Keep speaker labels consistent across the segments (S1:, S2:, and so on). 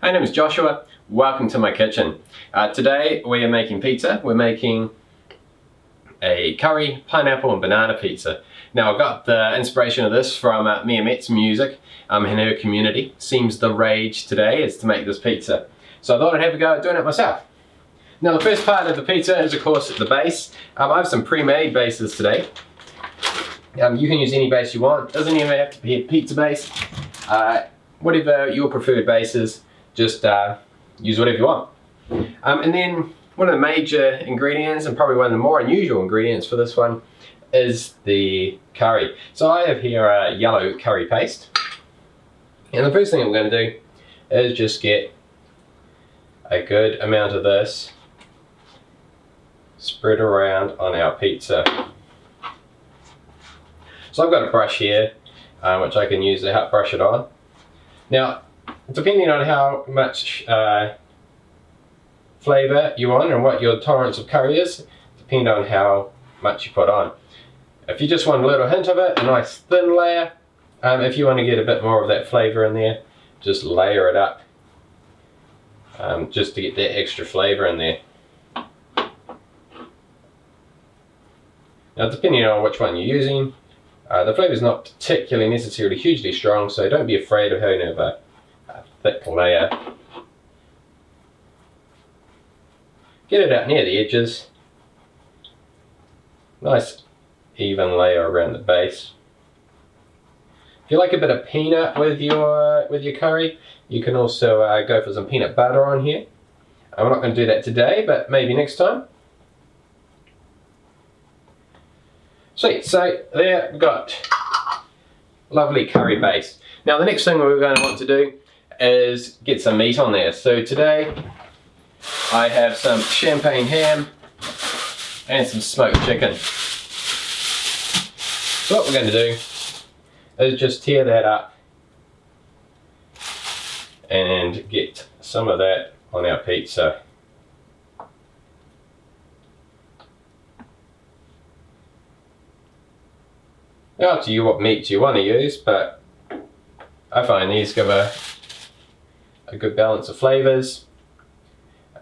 S1: My name is Joshua. Welcome to my kitchen. Today we are making pizza. We're making a curry, pineapple and banana pizza. Now I got the inspiration of this from MiaMetzMusic in her community. Seems the rage today is to make this pizza. So I thought I'd have a go at doing it myself. Now the first part of the pizza is of course the base. I have some pre-made bases today. You can use any base you want. Doesn't even have to be a pizza base. Whatever your preferred base is, just use whatever you want. And then one of the major ingredients, and probably one of the more unusual ingredients for this one, is the curry. So I have here a yellow curry paste. And the first thing I'm going to do is just get a good amount of this spread around on our pizza. So I've got a brush here, which I can use to help brush it on. Now, depending on how much flavour you want and what your tolerance of curry is, depend on how much you put on. If you just want a little hint of it, a nice thin layer. If you want to get a bit more of that flavour in there, just layer it up, just to get that extra flavour in there. Now, depending on which one you're using, the flavour is not particularly necessarily hugely strong, so don't be afraid of having a thick layer. Get it out near the edges. Nice even layer around the base. If you like a bit of peanut with your curry, you can also go for some peanut butter on here. I'm not going to do that today, but maybe next time. Sweet, so there we've got lovely curry base. Now the next thing we're going to want to do is get some meat on there. So today I have some champagne ham and some smoked chicken. So what we're going to do is just tear that up and get some of that on our pizza. Now up to you what meats you want to use, but I find these give a good balance of flavours.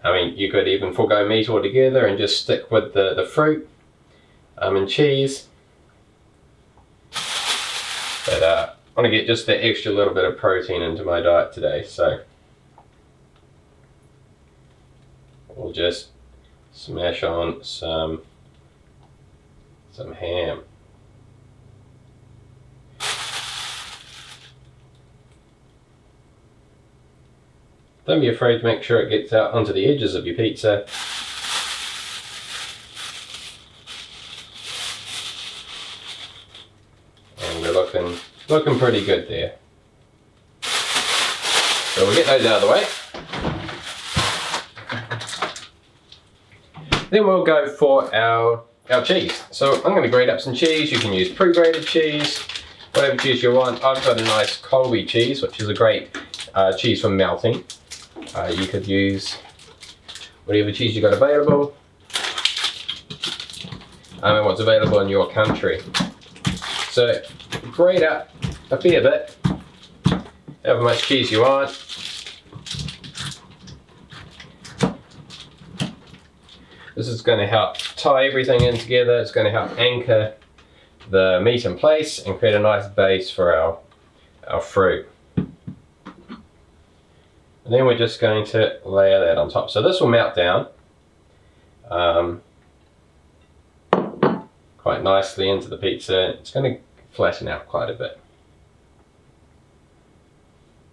S1: I mean, you could even forego meat altogether and just stick with the fruit and cheese. But I want to get just that extra little bit of protein into my diet today, so we'll just smash on some ham. Don't be afraid to make sure it gets out onto the edges of your pizza. And we're looking pretty good there. So we'll get those out of the way. Then we'll go for our cheese. So I'm going to grate up some cheese. You can use pre-grated cheese, whatever cheese you want. I've got a nice Colby cheese, which is a great cheese for melting. You could use whatever cheese you got available and what's available in your country. So grate up a fair bit, however much cheese you want. This is going to help tie everything in together. It's going to help anchor the meat in place and create a nice base for our fruit. And then we're just going to layer that on top. So this will melt down quite nicely into the pizza. It's going to flatten out quite a bit.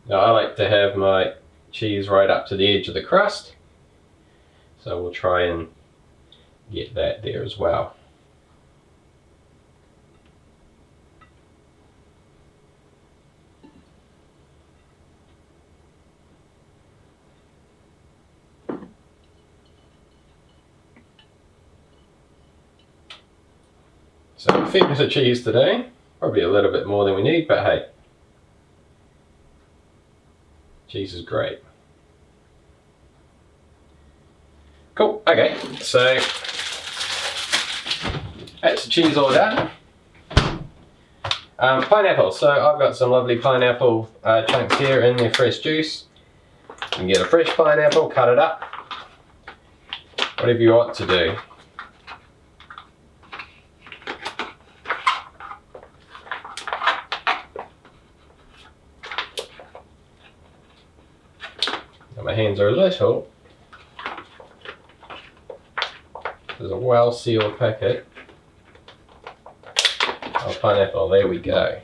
S1: Now I like to have my cheese right up to the edge of the crust, so we'll try and get that there as well. So a fair bit of cheese today, probably a little bit more than we need, but hey, cheese is great. Cool, okay, so that's the cheese all done. Pineapple, so I've got some lovely pineapple chunks here in their fresh juice. can get a fresh pineapple, cut it up, whatever you want to do. Now my hands are a little. There's a well sealed packet of pineapple. There we go.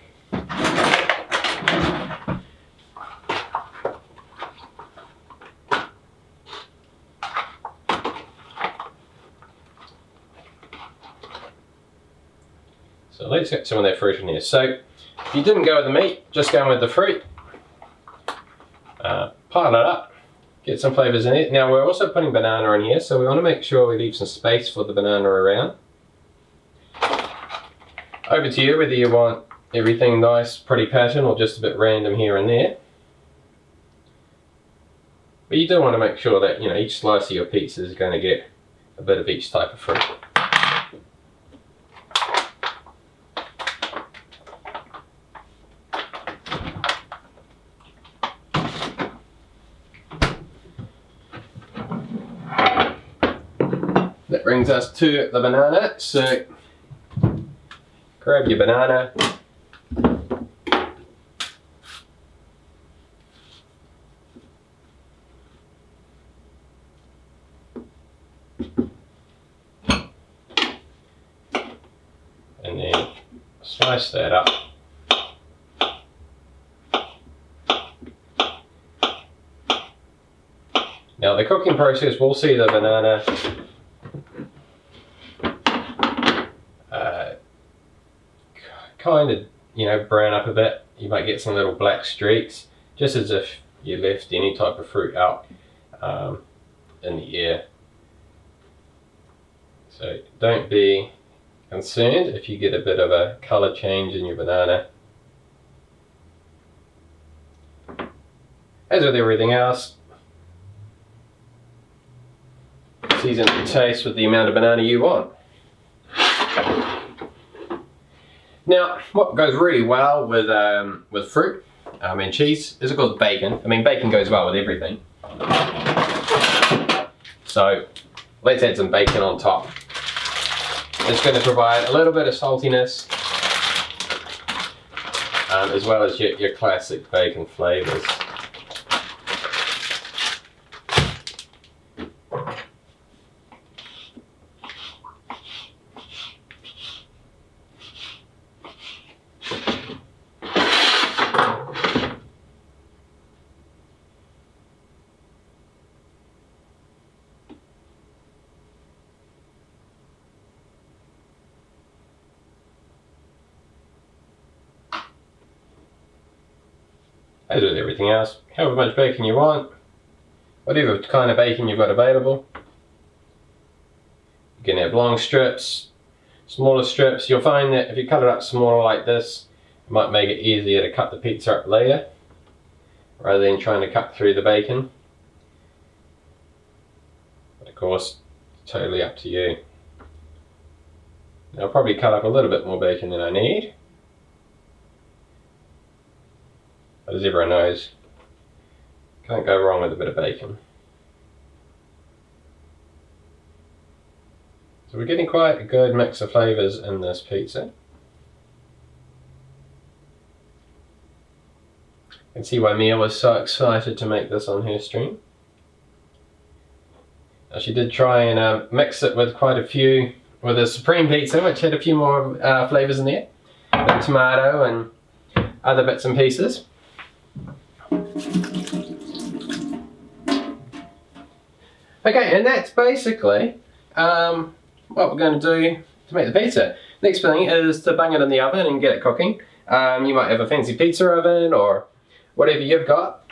S1: So let's get some of that fruit in here. So if you didn't go with the meat, just go with the fruit. Pile it up, get some flavours in it. Now we're also putting banana in here, so we want to make sure we leave some space for the banana around. Over to you whether you want everything nice, pretty pattern, or just a bit random here and there. But you do want to make sure that, you know, each slice of your pizza is going to get a bit of each type of fruit. That brings us to the banana, so grab your banana, and then slice that up. Now the cooking process will see the banana kind of, you know, brown up a bit. You might get some little black streaks, just as if you left any type of fruit out in the air. So don't be concerned if you get a bit of a colour change in your banana. As with everything else, season the taste with the amount of banana you want. Now, what goes really well with fruit and cheese is, of course, bacon. I mean, bacon goes well with everything. So let's add some bacon on top. It's going to provide a little bit of saltiness, as well as your classic bacon flavours. As with everything else, however much bacon you want, whatever kind of bacon you've got available. You can have long strips, smaller strips. You'll find that if you cut it up smaller like this, it might make it easier to cut the pizza up later, rather than trying to cut through the bacon. But of course, totally up to you. Now, I'll probably cut up a little bit more bacon than I need. But as everyone knows, can't go wrong with a bit of bacon. So we're getting quite a good mix of flavours in this pizza. You can see why Mia was so excited to make this on her stream. Now, she did try and mix it with quite a few, with a supreme pizza, which had a few more flavours in there, like tomato and other bits and pieces. Okay, and that's basically what we're going to do to make the pizza. Next thing is to bung it in the oven and get it cooking. You might have a fancy pizza oven or whatever you've got.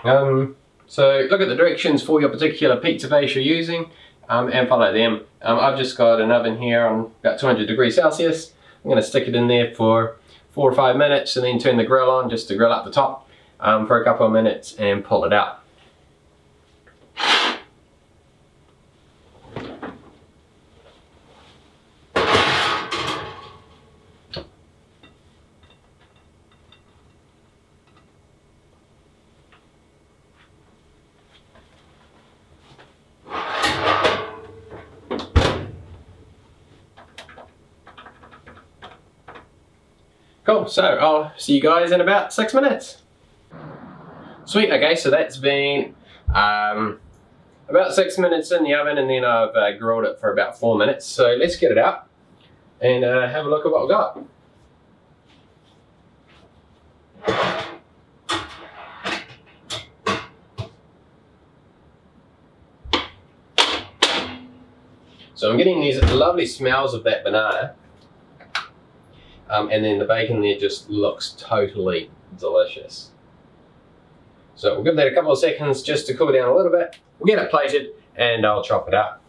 S1: So look at the directions for your particular pizza base you're using and follow them. I've just got an oven here on about 200 degrees Celsius. I'm going to stick it in there for 4 or 5 minutes and then turn the grill on just to grill up the top for a couple of minutes and pull it out. Cool, so I'll see you guys in about 6 minutes. Sweet, okay, so that's been about 6 minutes in the oven, and then I've grilled it for about 4 minutes. So let's get it out and have a look at what we've got. So I'm getting these lovely smells of that banana, and then the bacon there just looks totally delicious. So we'll give that a couple of seconds just to cool down a little bit. We'll get it plated and I'll chop it up.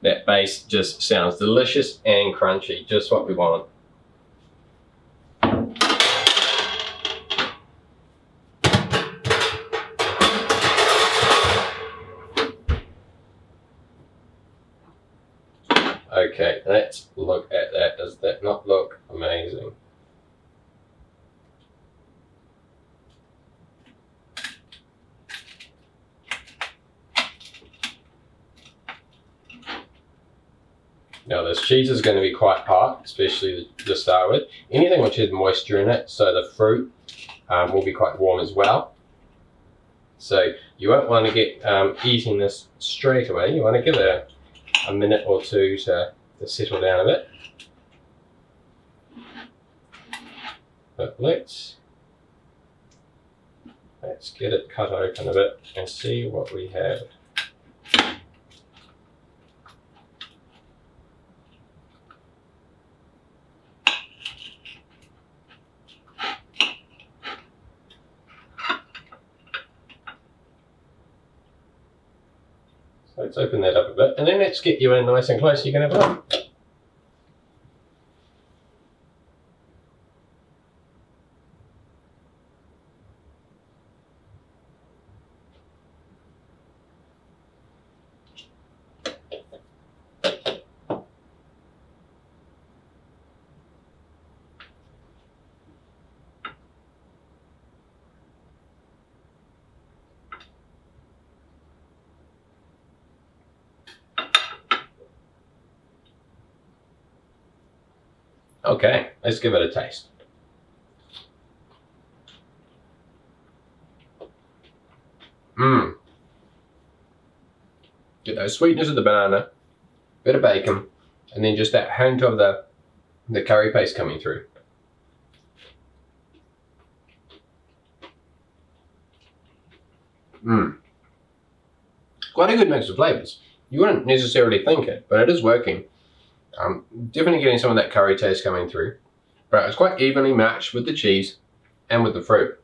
S1: That base just sounds delicious and crunchy, just what we want. Okay, let's look at that. Does that not look amazing? Now this cheese is going to be quite hot, especially to start with. Anything which has moisture in it, so the fruit will be quite warm as well. So you won't want to get eating this straight away. You want to give it a minute or two to settle down a bit. But let's get it cut open a bit and see what we have. So let's open that up a bit, and then let's get you in nice and close so you can have a look. Okay, let's give it a taste. Get those sweetness of the banana, bit of bacon, and then just that hint of the curry paste coming through. Quite a good mix of flavours. You wouldn't necessarily think it, but it is working. Definitely getting some of that curry taste coming through, but it's quite evenly matched with the cheese and with the fruit.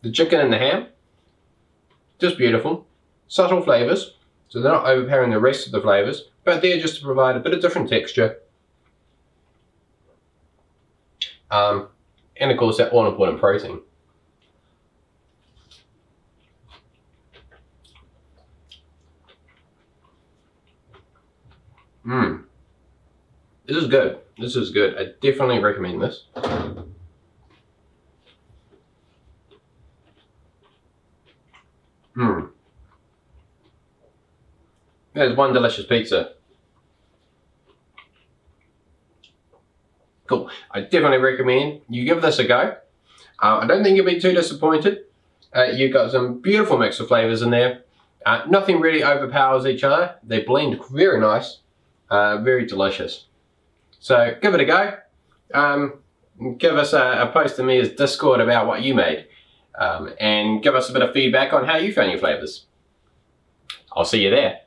S1: The chicken and the ham, just beautiful. Subtle flavours, so they're not overpowering the rest of the flavours, but they're just to provide a bit of different texture. And of course that all-important protein. This is good. This is good. I definitely recommend this. There's one delicious pizza. Cool. I definitely recommend you give this a go. I don't think you'll be too disappointed. You've got some beautiful mix of flavours in there. Nothing really overpowers each other. They blend very nice. Very delicious. So give it a go. Give us a post to Mia's Discord about what you made. And give us a bit of feedback on how you found your flavours. I'll see you there.